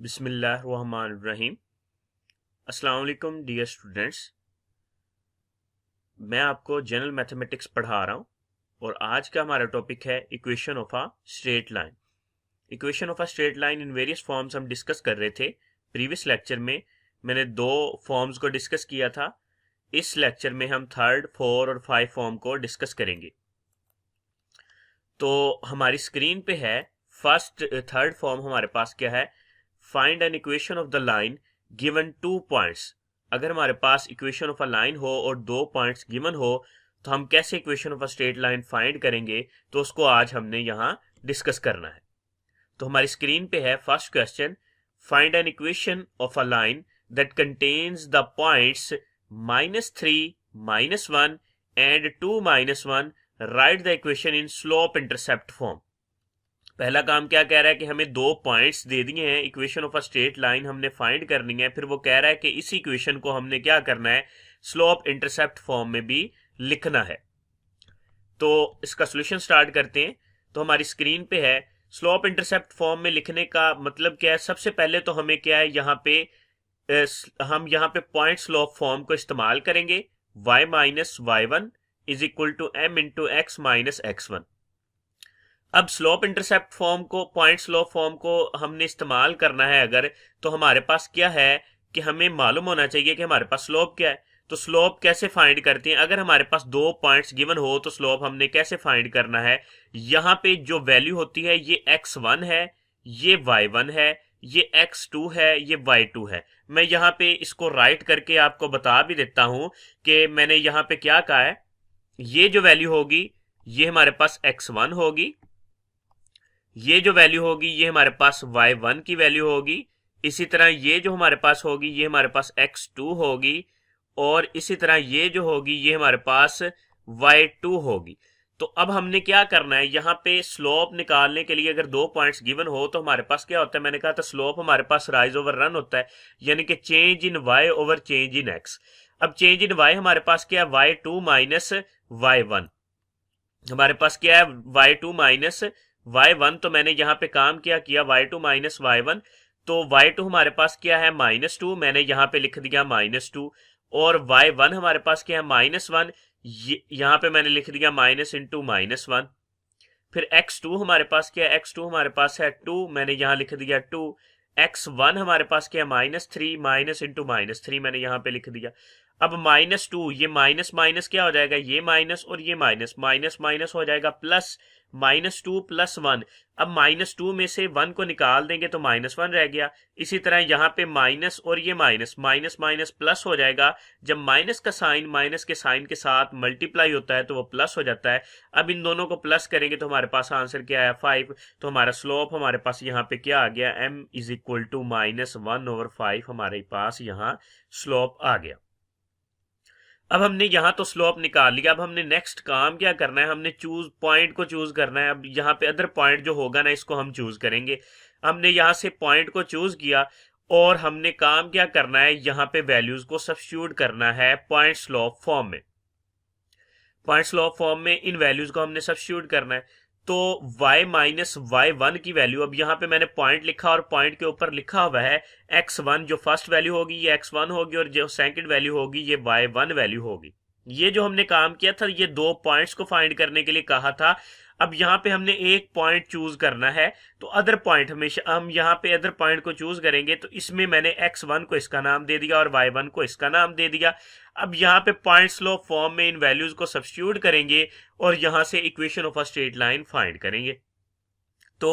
बिस्मिल्लाहिर्रहमानिर्रहीम। अस्सलाम वालेकुम डियर स्टूडेंट्स, मैं आपको जनरल मैथमेटिक्स पढ़ा रहा हूँ और आज का हमारा टॉपिक है equation of a straight line. Equation of a straight line in various forms हम डिस्कस कर रहे थे। प्रीवियस लेक्चर में मैंने 2 फॉर्म्स को डिस्कस किया था। इस लेक्चर में हम 3rd, 4 और 5 फॉर्म को डिस्कस करेंगे। तो हमारी स्क्रीन पे है थर्ड फॉर्म हमारे पास क्या है, find an equation of the line given 2 points. अगर हमारे पास इक्वेशन ऑफ अ लाइन हो और 2 पॉइंट्स गिवन हो तो हम कैसे equation of a straight line find करेंगे, तो उसको आज हमने यहाँ डिस्कस करना है। तो हमारी स्क्रीन पे है first question, find an equation of a line that contains the points -3, -1 and 2, -1। Write the equation in slope intercept form. पहला काम क्या कह रहा है कि हमें 2 पॉइंट्स दे दिए हैं, equation of a straight line हमने फाइंड करनी है। फिर वो कह रहा है कि इस इक्वेशन को हमने क्या करना है, स्लोप इंटरसेप्ट फॉर्म में भी लिखना है। तो इसका सॉल्यूशन स्टार्ट करते हैं। तो हमारी स्क्रीन पे है, स्लोप इंटरसेप्ट फॉर्म में लिखने का मतलब क्या है। सबसे पहले तो हमें क्या है, हम यहाँ पे पॉइंट स्लोप फॉर्म को इस्तेमाल करेंगे। y minus y1 is equal to m into x minus x1। अब स्लोप इंटरसेप्ट फॉर्म को, पॉइंट स्लोप फॉर्म को हमने इस्तेमाल करना है अगर, तो हमारे पास क्या है कि हमें मालूम होना चाहिए कि हमारे पास स्लोप क्या है। तो स्लोप कैसे फाइंड करते हैं, अगर हमारे पास 2 पॉइंट्स गिवन हो तो स्लोप हमने कैसे फाइंड करना है। यहाँ पे जो वैल्यू होती है ये x1 है, ये y1 है, ये x2 है, ये y2 है। मैं यहाँ पे इसको राइट करके आपको बता भी देता हूं कि मैंने यहाँ पे क्या कहा है। ये जो वैल्यू होगी ये हमारे पास x1 होगी, ये जो वैल्यू होगी ये हमारे पास y1 की वैल्यू होगी। इसी तरह ये जो हमारे पास होगी ये हमारे पास x2 होगी, और इसी तरह ये जो होगी ये हमारे पास y2 होगी। तो अब हमने क्या करना है, यहाँ पे स्लोप निकालने के लिए अगर 2 पॉइंट्स गिवन हो तो हमारे पास क्या होता है, मैंने कहा था स्लोप हमारे पास राइज ओवर रन होता है, यानी कि change in y over change in x। अब चेंज इन y हमारे पास क्या है, y2 माइनस y1। हमारे पास क्या है, y2 माइनस y1। तो मैंने यहाँ पे काम क्या किया, y2 माइनस y1। तो y2 हमारे पास क्या है, -2, मैंने यहाँ पे लिख दिया -2। और y1 हमारे पास क्या है, -1, यहाँ पे मैंने लिख दिया माइनस इंटू -1। फिर x2 हमारे पास क्या है, x2 हमारे पास है 2, मैंने यहाँ लिख दिया 2। x1 हमारे पास क्या है, -3, माइनस इंटू -3 मैंने यहाँ पे लिख दिया। अब -2, ये माइनस माइनस क्या हो जाएगा, ये माइनस और ये माइनस, माइनस माइनस हो जाएगा प्लस, -2 + 1। अब -2 में से 1 को निकाल देंगे तो -1 रह गया। इसी तरह यहाँ पे माइनस और ये माइनस, माइनस माइनस प्लस हो जाएगा। जब माइनस का साइन माइनस के साइन के साथ मल्टीप्लाई होता है तो वो प्लस हो जाता है। अब इन दोनों को प्लस करेंगे तो हमारे पास आंसर क्या है, 5। तो हमारा स्लोप हमारे पास यहाँ पे क्या आ गया, m इज इक्वल टू -1/5 हमारे पास यहाँ स्लोप आ गया। अब हमने यहाँ तो स्लोप निकाल लिया। अब हमने नेक्स्ट काम क्या करना है, हमने पॉइंट को चूज करना है। अब यहाँ पे अदर पॉइंट जो होगा ना इसको हम चूज करेंगे। हमने यहाँ से पॉइंट को चूज किया और हमने काम क्या करना है, यहाँ पे वैल्यूज को सब्स्टिट्यूट करना है पॉइंट स्लोप फॉर्म में। पॉइंट स्लोप फॉर्म में इन वैल्यूज को हमने सब्स्टिट्यूट करना है। तो y माइनस y1 की वैल्यू, अब यहाँ पे मैंने पॉइंट लिखा और पॉइंट के ऊपर लिखा हुआ है x1। जो फर्स्ट वैल्यू होगी ये x1 होगी और जो सेकंड वैल्यू होगी ये y1 वैल्यू होगी। ये जो हमने काम किया था, ये 2 पॉइंट्स को फाइंड करने के लिए कहा था। अब यहाँ पे हमने एक पॉइंट चूज करना है, तो अदर पॉइंट हमेशा हम यहाँ पे अदर पॉइंट को चूज करेंगे। तो इसमें मैंने x1 को इसका नाम दे दिया और y1 को इसका नाम दे दिया। अब यहाँ पे पॉइंट स्लोप फॉर्म में इन वैल्यूज को सब्स्टिट्यूट करेंगे और यहाँ से equation of a straight line find करेंगे। तो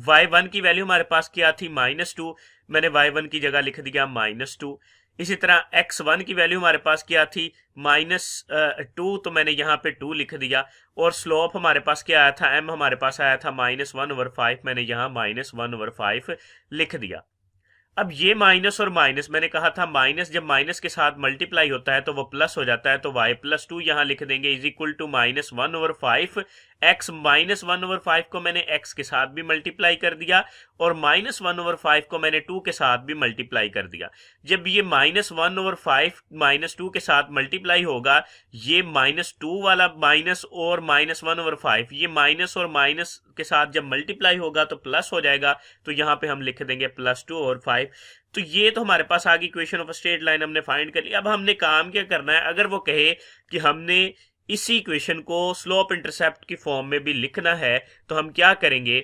y1 की वैल्यू हमारे पास क्या थी, -2, मैंने y1 की जगह लिख दिया -2। इसी तरह x1 की वैल्यू हमारे पास क्या थी, -2, तो मैंने यहाँ पे 2 लिख दिया। और स्लोप हमारे पास क्या आया था, m हमारे पास आया था -1/5, मैंने यहाँ -1/5 लिख दिया। अब ये माइनस और माइनस, मैंने कहा था माइनस जब माइनस के साथ मल्टीप्लाई होता है तो वो प्लस हो जाता है। तो y + 2 यहाँ लिख देंगे इज इक्वल टू -1/5 x -1/5 को मैंने x के साथ भी मल्टीप्लाई कर दिया और -1/5 को मैंने 2 के साथ भी मल्टीप्लाई कर दिया। जब ये -1/5 -2 के साथ मल्टीप्लाई होगा, ये -2 वाला माइनस और -1/5 ये माइनस और माइनस के साथ जब मल्टीप्लाई होगा तो प्लस हो जाएगा, तो यहां पे हम लिख देंगे +2/5। तो ये तो हमारे पास आगे इक्वेशन ऑफ स्ट्रेट लाइन हमने फाइंड कर लिया। अब हमने काम क्या करना है, अगर वो कहे कि हमने इसी इक्वेशन को स्लोप इंटरसेप्ट की फॉर्म में भी लिखना है, तो हम क्या करेंगे,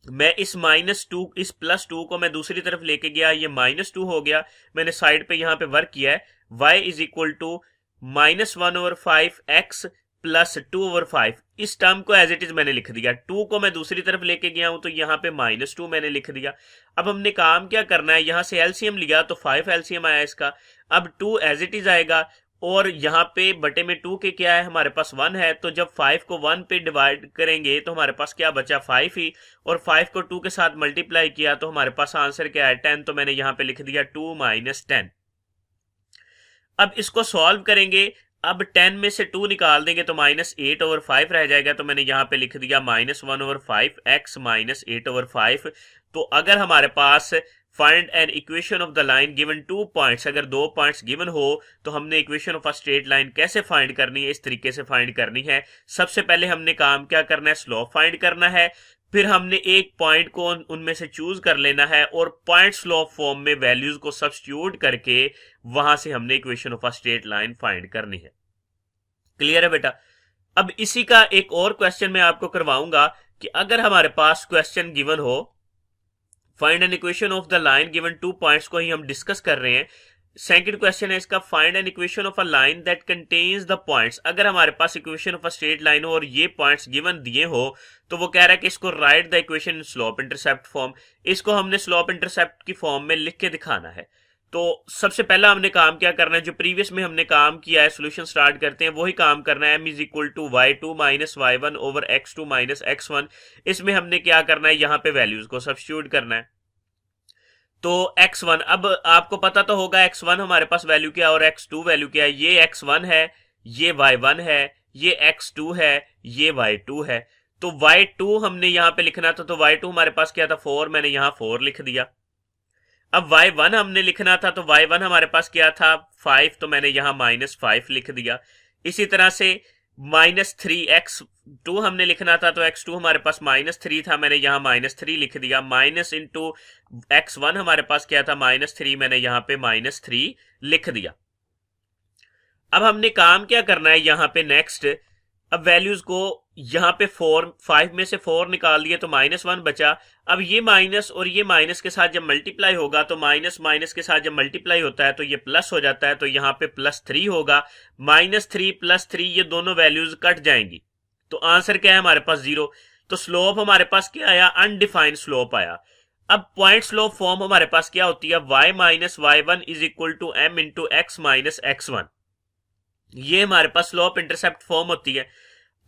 मैं इस इस +2 को मैं दूसरी तरफ लेके गया, ये -2 हो गया। मैंने साइड पे यहां पे वर्क किया है, y = -1/5x + 2/5। इस टर्म को एज इट इज मैंने लिख दिया। 2 को मैं दूसरी तरफ लेके गया हूं, तो यहां पे -2 मैंने लिख दिया। अब हमने काम क्या करना है, यहां से एलसीएम लिया तो 5 एलसीएम आया इसका। अब 2 एज इट इज आएगा और यहाँ पे बटे में 2 के क्या है, हमारे पास 1 है। तो जब 5 को 1 पे डिवाइड करेंगे तो हमारे पास क्या बचा, 5 ही। और 5 को 2 के साथ मल्टीप्लाई किया तो हमारे पास आंसर क्या है, 10। तो मैंने यहाँ पे लिख दिया 2 - 10। अब इसको सॉल्व करेंगे। अब 10 में से 2 निकाल देंगे तो -8/5 रह जाएगा। तो मैंने यहाँ पे लिख दिया -1/5x - 8/5। तो अगर हमारे पास find an equation of the line given 2 points, अगर 2 पॉइंट्स गिवन हो तो हमने equation of a straight line कैसे फाइंड करनी है, इस तरीके से फाइंड करनी है। सबसे पहले हमने काम क्या करना है, स्लोप फाइंड करना है। फिर हमने एक पॉइंट को उनमें से चूज कर लेना है और पॉइंट स्लोप फॉर्म में वैल्यूज को सब्स्टिट्यूट करके वहां से हमने equation of a straight line find करनी है। क्लियर है बेटा? अब इसी का एक और क्वेश्चन मैं आपको करवाऊंगा कि अगर हमारे पास क्वेश्चन गिवन हो, find an equation of the line given 2 points को ही हम डिस्कस कर रहे हैं। सेकंड क्वेश्चन है इसका, find an equation of a line that contains the points. अगर हमारे पास equation of a straight line हो और ये पॉइंट्स गिवन दिए हो, तो वो कह रहा है कि इसको right the equation in slope intercept form. इसको हमने स्लोप इंटरसेप्ट की फॉर्म में लिख के दिखाना है। तो सबसे पहला हमने काम क्या करना है, जो प्रीवियस में हमने काम किया है, सोल्यूशन स्टार्ट करते हैं, वही काम करना है। m = y2 - y1/x2 - x1। इसमें हमने क्या करना है, यहां पे वैल्यूज को सब्स्टिट्यूट करना है। तो x1, अब आपको पता तो होगा x1 हमारे पास वैल्यू क्या और x2 वैल्यू क्या है। ये x1 है, ये y1 है, ये x2 है, ये y2 है। तो y2 हमने यहां पे लिखना था, तो y2 हमारे पास क्या था, 4। मैंने यहां 4 लिख दिया। अब y1 हमने लिखना था, तो y1 हमारे पास क्या था, 5। तो मैंने यहां -5 लिख दिया। इसी तरह से -3x2 हमने लिखना था, तो x2 हमारे पास -3 था, मैंने यहां -3 लिख दिया। x1 हमारे पास क्या था, -3, मैंने यहां पे -3 लिख दिया। अब हमने काम क्या करना है यहां पे नेक्स्ट, अब वैल्यूज को यहां पे 5 में से 4 निकाल दिए तो -1 बचा। अब ये माइनस और ये माइनस के साथ जब मल्टीप्लाई होगा, तो माइनस माइनस के साथ जब मल्टीप्लाई होता है तो ये प्लस हो जाता है, तो यहां पे +3 होगा। -3 +3 ये दोनों वैल्यूज कट जाएंगी, तो आंसर क्या है हमारे पास, 0। तो स्लोप हमारे पास क्या आया, अनडिफाइंड स्लोप आया। अब पॉइंट स्लोप फॉर्म हमारे पास क्या होती है, y - y1 = m × x - x1। ये हमारे पास स्लोप इंटरसेप्ट फॉर्म होती है।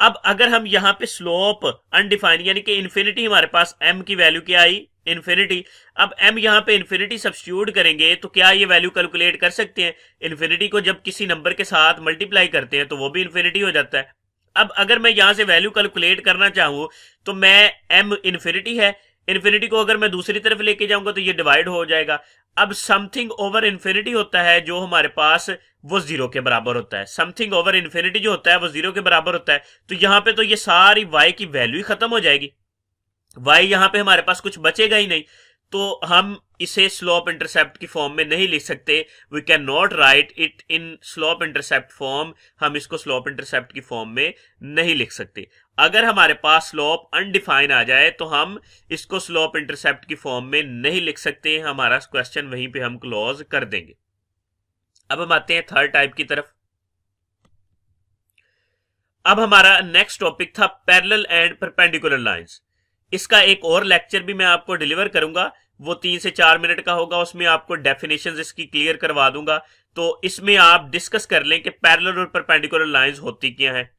अब अगर हम यहां पे स्लोप अनडिफाइंड यानी कि इन्फिनिटी, हमारे पास m की वैल्यू क्या आई, इन्फिनिटी। अब m यहां पे इन्फिनिटी सब्स्टिट्यूट करेंगे तो क्या ये वैल्यू कैलकुलेट कर सकते हैं। इन्फिनिटी को जब किसी नंबर के साथ मल्टीप्लाई करते हैं तो वो भी इन्फिनिटी हो जाता है। अब अगर मैं यहां से वैल्यू कैलकुलेट करना चाहूं तो मैं m इन्फिनिटी है, इन्फिनिटी को अगर मैं दूसरी तरफ लेके जाऊंगा तो ये डिवाइड हो जाएगा। अब समथिंग ओवर इन्फिनिटी होता है जो हमारे पास, वो 0 के बराबर होता है। समथिंग ओवर इन्फिनिटी जो होता है वो 0 के बराबर होता है। तो यहां पे तो ये सारी y की वैल्यू ही खत्म हो जाएगी, y यहां पे हमारे पास कुछ बचेगा ही नहीं। तो हम इसे स्लोप इंटरसेप्ट की फॉर्म में नहीं लिख सकते। We can not write it in slope intercept form. हम इसको स्लोप इंटरसेप्ट की फॉर्म में नहीं लिख सकते। अगर हमारे पास स्लोप अनडिफाइन आ जाए तो हम इसको स्लोप इंटरसेप्ट की फॉर्म में नहीं लिख सकते। हमारा क्वेश्चन वहीं पे हम क्लोज कर देंगे। अब हम आते हैं थर्ड टाइप की तरफ। अब हमारा नेक्स्ट टॉपिक था पैरेलल एंड परपेंडिकुलर लाइंस। इसका एक और लेक्चर भी मैं आपको डिलीवर करूंगा, वो 3 से 4 मिनट का होगा। उसमें आपको डेफिनेशंस इसकी क्लियर करवा दूंगा, तो इसमें आप डिस्कस कर लें कि पैरेलल और परपेंडिकुलर लाइंस होती क्या है।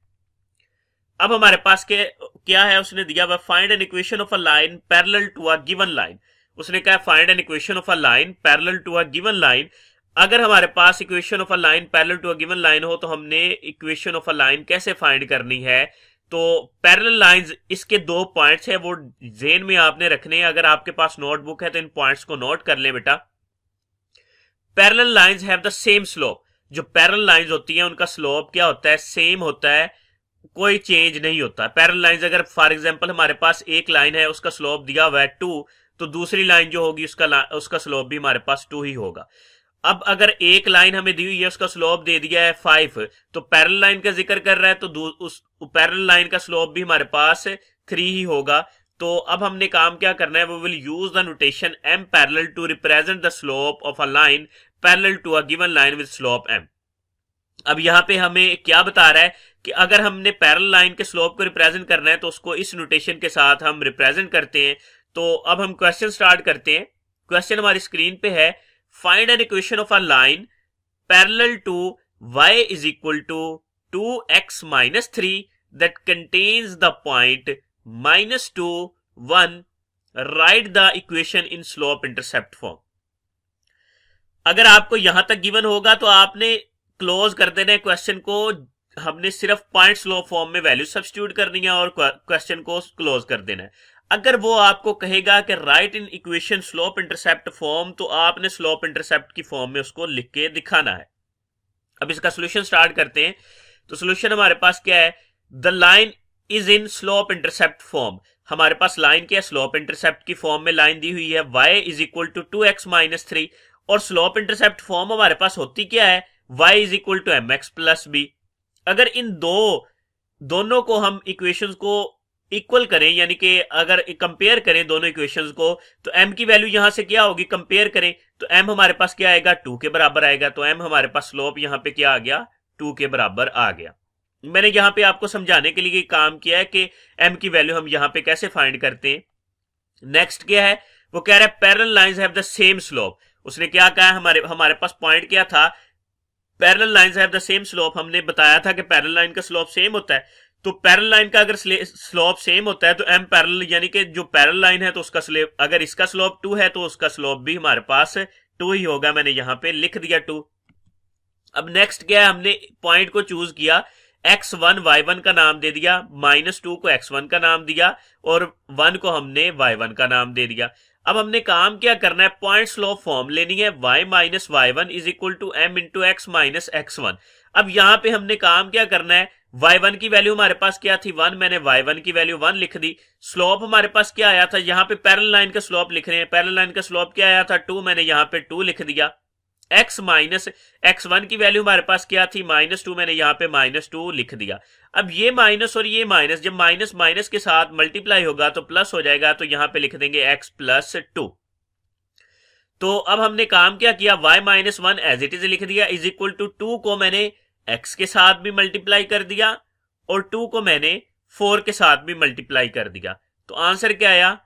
अब हमारे पास क्या है, उसने दिया हुआ find an equation of a line parallel to a given line. उसने कहा find an equation of a line parallel to a given line. अगर हमारे पास equation of a line parallel to a given line हो तो हमने equation of a line कैसे find करनी है, तो पैरेलल लाइंस, इसके दो पॉइंट्स है, वो ज़हन में आपने रखने हैं। अगर आपके पास नोटबुक है तो इन पॉइंट्स को नोट कर लें बेटा। Parallel lines have the same slope. जो पैरेलल लाइंस होती हैं उनका स्लोप क्या होता है? सेम होता है, कोई चेंज नहीं होता। पैरेलल लाइंस, अगर फॉर एग्जांपल हमारे पास एक लाइन है, उसका स्लोप दिया हुआ है 2, तो दूसरी लाइन जो होगी उसका स्लोप भी हमारे पास 2 ही होगा। अब अगर एक लाइन हमें दी हुई है, उसका स्लोप दे दिया है 5, तो पैरेलल लाइन का जिक्र कर रहा है, तो उस पैरेलल लाइन का स्लोप भी हमारे पास 3 ही होगा। तो अब हमने काम क्या करना है? We will use the notation m parallel to represent the slope of a line parallel to a given line with slope m। अब यहां पे हमें क्या बता रहा है कि अगर हमने पैरेलल लाइन के स्लोप को रिप्रेजेंट करना है तो उसको इस नोटेशन के साथ हम रिप्रेजेंट करते हैं। तो अब हम क्वेश्चन स्टार्ट करते हैं। क्वेश्चन हमारी स्क्रीन पे है, find an equation of a line parallel to y is equal to 2x minus 3 that contains the point -2 1। Write the equation in slope intercept form. अगर आपको यहां तक गिवन होगा तो आपने क्लोज कर देना है क्वेश्चन को। हमने सिर्फ पॉइंट स्लोप फॉर्म में वैल्यू सब्स्टिट्यूट करनी है और क्वेश्चन को क्लोज कर देना है। अगर वो आपको कहेगा कि right in equation slope intercept form, तो आपने स्लोप इंटरसेप्ट की फॉर्म में उसको लिख के दिखाना है। अब इसका सोल्यूशन स्टार्ट करते हैं। तो सोल्यूशन हमारे पास क्या है? The line is in slope intercept form. हमारे पास लाइन क्या है? स्लोप इंटरसेप्ट की फॉर्म में लाइन दी हुई है, y is equal to 2x minus 3। और स्लोप इंटरसेप्ट फॉर्म हमारे पास होती क्या है? y is equal to mx plus b। अगर इन दोनों को हम इक्वेशंस को इक्वल करें, यानी कि अगर कंपेयर करें दोनों इक्वेशंस को, तो m की वैल्यू यहां से क्या होगी? कंपेयर करें तो m हमारे पास क्या आएगा? 2 के बराबर आएगा। तो m हमारे पास स्लोप यहां पे क्या आ गया? 2 के बराबर आ गया। मैंने यहां पे आपको समझाने के लिए काम किया है कि m की वैल्यू हम यहां पे कैसे फाइंड करते हैं। नेक्स्ट क्या है? वो कह रहा है parallel lines have the same slope. उसने क्या कहा? हमारे पास पॉइंट क्या था? Parallel lines have the same slope. हमने बताया था कि पैरेलल लाइन का स्लोप सेम होता है। तो पैरेलल लाइन का अगर स्लोप सेम होता है तो m पैरेलल, यानी कि जो पैरेलल लाइन है तो उसका स्लोप, अगर इसका स्लोप 2 है तो उसका स्लोप भी हमारे पास 2 ही होगा। मैंने यहां पे लिख दिया 2। अब नेक्स्ट क्या है? हमने पॉइंट को चूज किया, x1 y1 का नाम दे दिया, -2 को x1 का नाम दिया और 1 को हमने y1 का नाम दे दिया। अब हमने काम क्या करना है? पॉइंट स्लोप फॉर्म लेनी है, y minus y1 is equal to m into x minus x1। अब यहां पे हमने काम क्या करना है? y1 की वैल्यू हमारे पास क्या थी? 1। मैंने y1 की वैल्यू 1 लिख दी। स्लोप हमारे पास क्या आया था? यहां पे पैरेलल लाइन का स्लोप लिख रहे हैं, पैरेलल लाइन का स्लोप क्या आया था? 2। मैंने यहां पे 2 लिख दिया। x माइनस x1 की वैल्यू हमारे पास क्या थी? -2। मैंने यहां पे -2 लिख दिया। अब ये माइनस और ये माइनस, जब माइनस माइनस के साथ मल्टीप्लाई होगा तो प्लस हो जाएगा, तो यहां पे लिख देंगे x प्लस 2। तो अब हमने काम क्या किया? y minus 1 as it is लिख दिया, इज इक्वल टू 2 को मैंने x के साथ भी मल्टीप्लाई कर दिया और 2 को मैंने 4 के साथ भी मल्टीप्लाई कर दिया। तो आंसर क्या आया?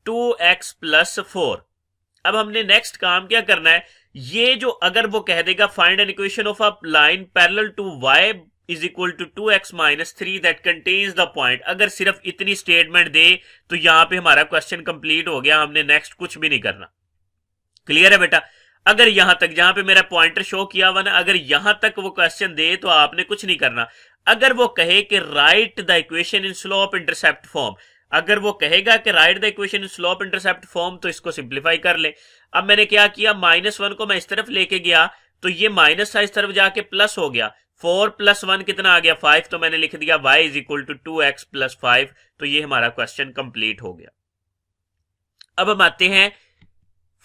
2x plus 4। अब हमने नेक्स्ट काम क्या करना है? ये जो अगर वो कह देगा find an equation of a line parallel to y is equal to 2x minus 3 that contains the point, अगर सिर्फ इतनी स्टेटमेंट दे तो यहां पे हमारा क्वेश्चन कंप्लीट हो गया। हमने नेक्स्ट कुछ भी नहीं करना। क्लियर है बेटा? अगर यहां तक, जहां पे मेरा पॉइंटर शो किया हुआ ना, अगर यहां तक वो क्वेश्चन दे तो आपने कुछ नहीं करना। अगर वो कहे कि right the equation in slope intercept form, अगर वो कहेगा कि right the equation in slope intercept form, तो इसको सिंप्लीफाई कर ले। अब मैंने क्या किया? -1 को मैं इस तरफ लेके गया तो ये माइनस था, इस तरफ जाके प्लस हो गया। 4 प्लस 1 कितना आ गया? 5। तो मैंने लिख दिया y is equal to 2x plus 5। तो ये हमारा क्वेश्चन कंप्लीट हो गया। अब हम आते हैं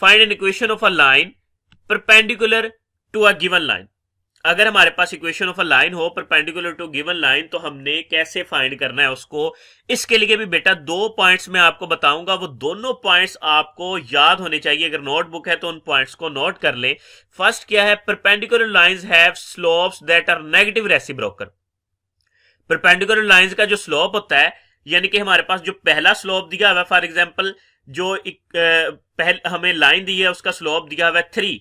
find an equation of a line perpendicular to a given line. अगर हमारे पास इक्वेशन ऑफ अ लाइन हो परपेंडिकुलर टू गिवन लाइन, तो हमने कैसे फाइंड करना है उसको? इसके लिए भी बेटा 2 पॉइंट्स मैं आपको बताऊंगा, वो दोनों पॉइंट्स आपको याद होने चाहिए। अगर नोटबुक है तो उन पॉइंट्स को नोट कर ले। फर्स्ट क्या है? Perpendicular lines have slopes that are negative reciprocal. Perpendicular lines का जो स्लोप होता है, यानी कि हमारे पास जो पहला स्लोप दिया हुआ है, फॉर एग्जाम्पल जो हमें लाइन दी है उसका स्लोप दिया हुआ है 3,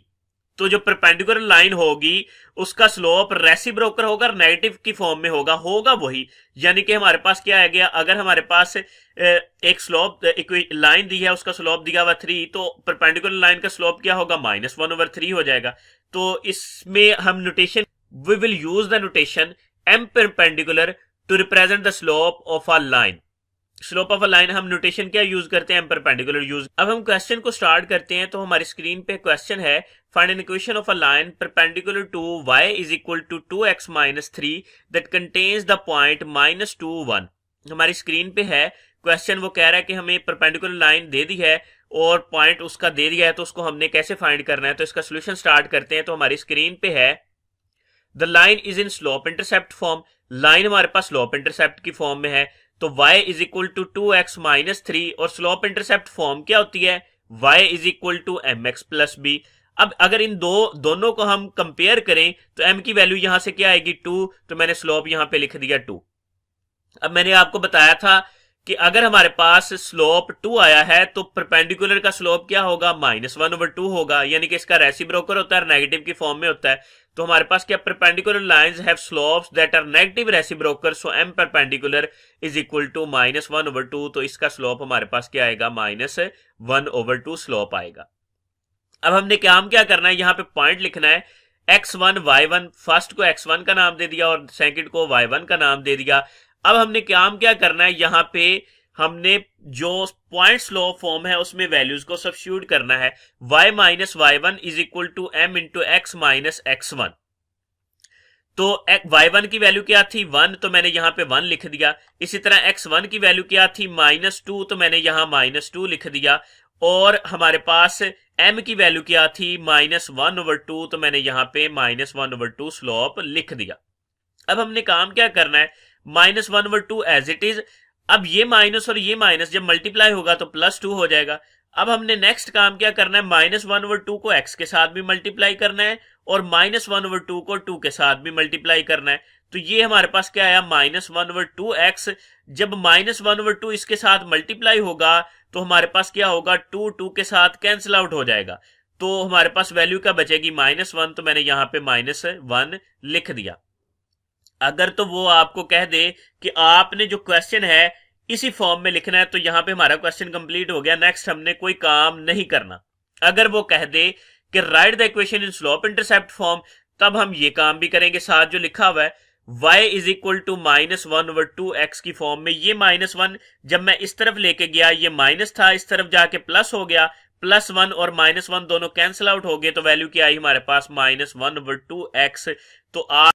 तो जो परपेंडिकुलर लाइन होगी उसका स्लोप रेसिप्रोकल होगा, नेगेटिव की फॉर्म में होगा वही। यानी कि हमारे पास क्या आ गया? अगर हमारे पास एक स्लोप लाइन दी है, उसका स्लोप दिया हुआ 3, तो परपेंडिकुलर लाइन का स्लोप क्या होगा? -1/3 हो जाएगा। तो इसमें हम notation, we will use the notation m perpendicular to represent the slope of a line. Slope of a line हम नोटेशन क्या यूज करते हैं, परपेंडिकुलर यूज। अब हम क्वेश्चन को स्टार्ट करते हैं। तो हमारी स्क्रीन पे क्वेश्चन है, find an equation of a line perpendicular to y is equal to 2x minus 3 that contains the point -2 1। हमारी स्क्रीन पे है क्वेश्चन, वो कह रहा है कि हमें परपेंडिकुलर लाइन दे दी है और पॉइंट उसका दे दिया है, तो उसको हमने कैसे फाइंड करना है। तो इसका सोल्यूशन स्टार्ट करते हैं। तो हमारी स्क्रीन पे है, the line is in slope intercept form. Line हमारे पास स्लोप इंटरसेप्ट की फॉर्म में है। तो y is equal to 2x minus 3 और स्लोप इंटरसेप्ट फॉर्म क्या होती है, y is equal to mx plus b। अब अगर इन दोनों को हम कंपेयर करें तो m की वैल्यू यहां से क्या आएगी 2, तो मैंने स्लोप यहां पे लिख दिया 2। अब मैंने आपको बताया था कि अगर हमारे पास स्लोप 2 आया है तो परपेंडिकुलर का स्लोप क्या होगा, -1/2 होगा, यानी कि इसका रेसिप्रोकल होता है, नेगेटिव की फॉर्म में होता है। तो हमारे पास क्या, perpendicular lines have slopes that are negative reciprocal, so m perpendicular is equal to -1/2। तो इसका स्लोप हमारे पास क्या आएगा, -1/2 स्लोप आएगा। अब हमने काम क्या करना है, यहां पे पॉइंट लिखना है x1 y1। फर्स्ट को x1 का नाम दे दिया और सेकंड को y1 का नाम दे दिया। अब हमने काम क्या करना है, यहां पे हमने जो पॉइंट स्लोप फॉर्म है उसमें वैल्यूज को सब्स्टिट्यूट करना है। y minus y1 is equal to m into x minus x1। तो y1 की वैल्यू क्या थी 1, तो मैंने यहां पे 1 लिख दिया। इसी तरह x1 की वैल्यू क्या थी -2, तो मैंने यहां -2 लिख दिया। और हमारे पास m की वैल्यू क्या थी -1/2, तो मैंने यहां पे -1/2 स्लोप लिख दिया। अब हमने काम क्या करना है, -1/2 एज इट इज। अब ये माइनस और ये माइनस जब मल्टीप्लाई होगा तो +2 हो जाएगा। अब हमने नेक्स्ट काम क्या करना है, -1/2 को x के साथ भी मल्टीप्लाई करना है और -1/2 को 2 के साथ भी मल्टीप्लाई करना है। तो ये हमारे पास क्या आया, -1/2x। जब -1/2 इसके साथ मल्टीप्लाई होगा तो हमारे पास क्या होगा, 2 के साथ कैंसिल आउट हो जाएगा। तो हमारे पास वैल्यू क्या बचेगी, -1। तो मैंने यहां पे -1 लिख दिया। अगर तो वो आपको कह दे कि आपने जो क्वेश्चन है इसी फॉर्म में लिखना है, तो यहां पे हमारा क्वेश्चन कंप्लीट हो गया, नेक्स्ट हमने कोई काम नहीं करना। अगर वो कह दे कि right the equation in slope intercept form, तब हम ये काम भी करेंगे। साथ जो लिखा हुआ है y is equal to -1/2x की फॉर्म में, ये -1 जब मैं इस तरफ लेके गया ये माइनस था, इस तरफ जाके प्लस हो गया, +1 और -1 दोनों कैंसिल आउट हो गए, तो वैल्यू क्या आई हमारे पास, -1/2x। तो